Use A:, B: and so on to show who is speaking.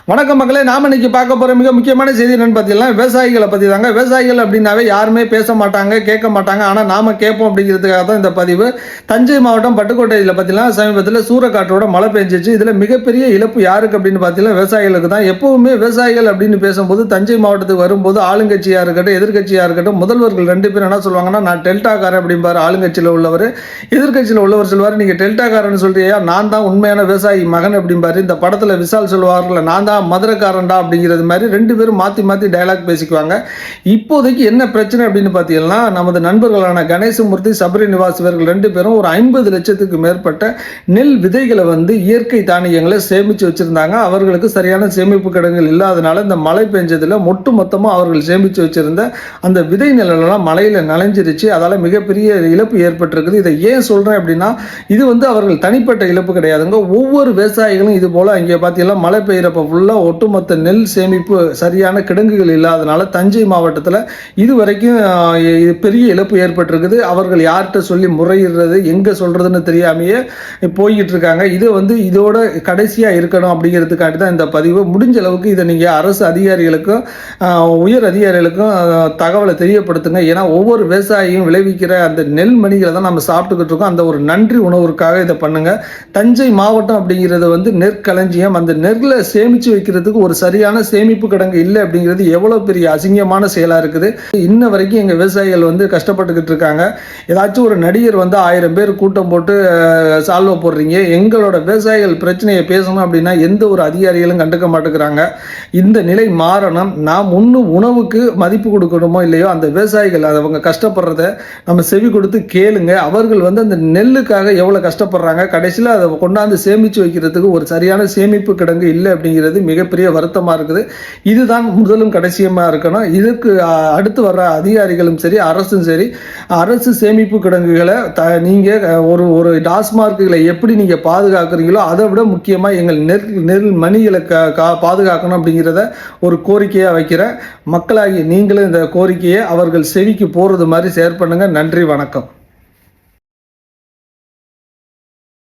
A: வணக்கம் மக்களே, நாம இன்னைக்கு பார்க்க போற மிக முக்கியமான செய்தி என்னன்னு பார்த்தீங்கன்னா விவசாயிகளை பத்தி தாங்க. விவசாயிகள் அப்படின்னாவே யாருமே பேச மாட்டாங்க, கேட்க மாட்டாங்க. ஆனா நாம கேட்போம் அப்படிங்கிறதுக்காக தான் இந்த பதிவு. தஞ்சை மாவட்டம் பட்டுக்கோட்டையில் பார்த்தீங்கன்னா சமீபத்தில் சூறைக்காற்றோட மழை பெஞ்சிச்சு. இதுல மிகப்பெரிய இழப்பு யாருக்கு அப்படின்னு பார்த்தீங்கன்னா விவசாயிகளுக்கு தான். எப்பவுமே விவசாயிகள் அப்படின்னு பேசும்போது தஞ்சை மாவட்டத்துக்கு வரும்போது ஆளுங்கட்சியா இருக்கட்டும் எதிர்கட்சியா இருக்கட்டும் முதல்வர்கள் ரெண்டு பேரும் என்ன சொல்லுவாங்கன்னா, நான் டெல்டாக்காரன் அப்படிம்பாரு ஆளுங்கட்சியில் உள்ளவர். எதிர்கட்சியில் உள்ளவர் சொல்லுவார், நீங்க டெல்டாக்காரன்னு சொல்றியா, நான் தான் உண்மையான விவசாயி மகன் அப்படிம்பாரு. இந்த படத்துல விசால் சொல்லுவார்ல, நான் தான் மதுரக்காரன்டா அப்படிங்கிறது மாதிரி ரெண்டு பேரும் மாற்றி மாற்றி டயலாக் பேசிக்குவாங்க. இப்போதைக்கு என்ன பிரச்சனை அப்படின்னு பார்த்தீங்கன்னா, நமது நண்பர்களான கணேசமூர்த்தி சபரி நிவாஸ் இவர்கள் ரெண்டு பேரும் ஒரு 50 லட்சத்துக்கு மேற்பட்ட நெல் விதைகளை இயற்கை தானியங்களை சேமித்து வச்சிருந்தாங்க. அவர்களுக்கு சரியான சேமிப்பு கிடங்குகள் இல்லாதனால இந்த மழை பெஞ்சதில் மொட்டு மொத்தமாக அவர்கள் சேமித்து வச்சிருந்த அந்த விதை நிலெல்லாம் மழையில் நனைஞ்சிருச்சு. அதால் மிகப்பெரிய இழப்பு ஏற்பட்டிருக்குது. இதை ஏன் சொல்கிறேன் அப்படின்னா, இது அவர்கள் தனிப்பட்ட இழப்பு கிடையாதுங்க. ஒவ்வொரு விவசாயிகளும் இது போல் இங்கே பார்த்தீங்கன்னா மழை பெய்கிறப்ப ஃபுல்லாக ஒட்டுமொத்த நெல் சேமிப்பு சரியான கிடங்குகள் இல்லாதனால தஞ்சை மாவட்டத்தில் இதுவரைக்கும் பெரிய இழப்பு ஏற்பட்டிருக்குது. அவர்கள் யார்கிட்ட சொல்லி முறையிடுறது, எங்கே சொல்றதுன்னு தெரியாமையே போய்கிட்டு இருக்காங்க. இது இதோட கடைசியாக இருக்கணும் அப்படிங்கிறதுக்காண்டி தான் இந்த பதிவு. முடிஞ்ச அளவுக்கு இதை நீங்கள் அரசு அதிகாரிகளுக்கும் உயர் அதிகாரிகளுக்கும் தகவலை தெரியப்படுத்துங்க. ஏன்னா ஒவ்வொரு விவசாயியும் விளைவிக்கிற அந்த நெல் மணிகளை தான் நம்ம சாப்பிட்டுக்கிட்டு இருக்கோம். அந்த ஒரு நன்றி உணர்வுக்காக இதை பண்ணுங்க. தஞ்சை மாவட்டம் அப்படிங்கிறது நெற்களஞ்சியம். அந்த நெல்லை சேமித்து வைக்கிறதுக்கு ஒரு சரியான சேமிப்பு கிடங்கு இல்லை அப்படிங்கிறது எவ்வளவு பெரிய அசிங்கமான செயலா இருக்குது. இன்ன வரைக்கும் எங்க விவசாயிகள் கஷ்டப்பட்டுக்கிட்டு இருக்காங்க. ஏதாச்சும் ஒரு நடிகர் 1000 பேர் கூட்டம் போட்டு சால்வ போடுறீங்க. எங்களோட விவசாயிகள் பிரச்சனையை பேசணும் அப்படின்னா எந்த ஒரு அதிகாரிகளும் கண்டுக்க மாட்டேங்கிறாங்க. இந்த நிலை மாறணும். நாம் உணவுக்கு மதிப்பு கொடுக்கணுமோ இல்லையோ, அந்த விவசாயிகள் அவங்க கஷ்டப்படுறத நம்ம செவி கொடுத்து கேளுங்க. அவர்கள் அந்த நெல்லுக்காக எவ்வளவு கஷ்டப்படுறாங்க. கடைசியில் அதை கொண்டாந்து சேமிச்சு வைக்கிறதுக்கு ஒரு சரியான சேமிப்பு கிடங்கு இல்லை அப்படிங்கிறது மிகப்பெரிய வருத்தமா இருக்குது. இதுதான் முதலும் கடைசியமா இருக்கணும். இதுக்கு அடுத்து வர்ற அதிகாரிகளும் சரி அரசும் சரி, அரசு சேமிப்பு கிடங்குகளை நீங்க ஒரு டாஸ்மார்க்குகளை எப்படி நீங்க பாதுகாக்கிறீங்களோ அதை விட முக்கியமா எங்கள் நெல் மணிகளை பாதுகாக்கணும் அப்படிங்கிறத ஒரு கோரிக்கையா வைக்கிறேன். மக்களாகி நீங்களும் இந்த கோரிக்கையை அவர்கள் செவிக்கு போறது மாதிரி ஷேர் பண்ணுங்க. நன்றி, வணக்கம்.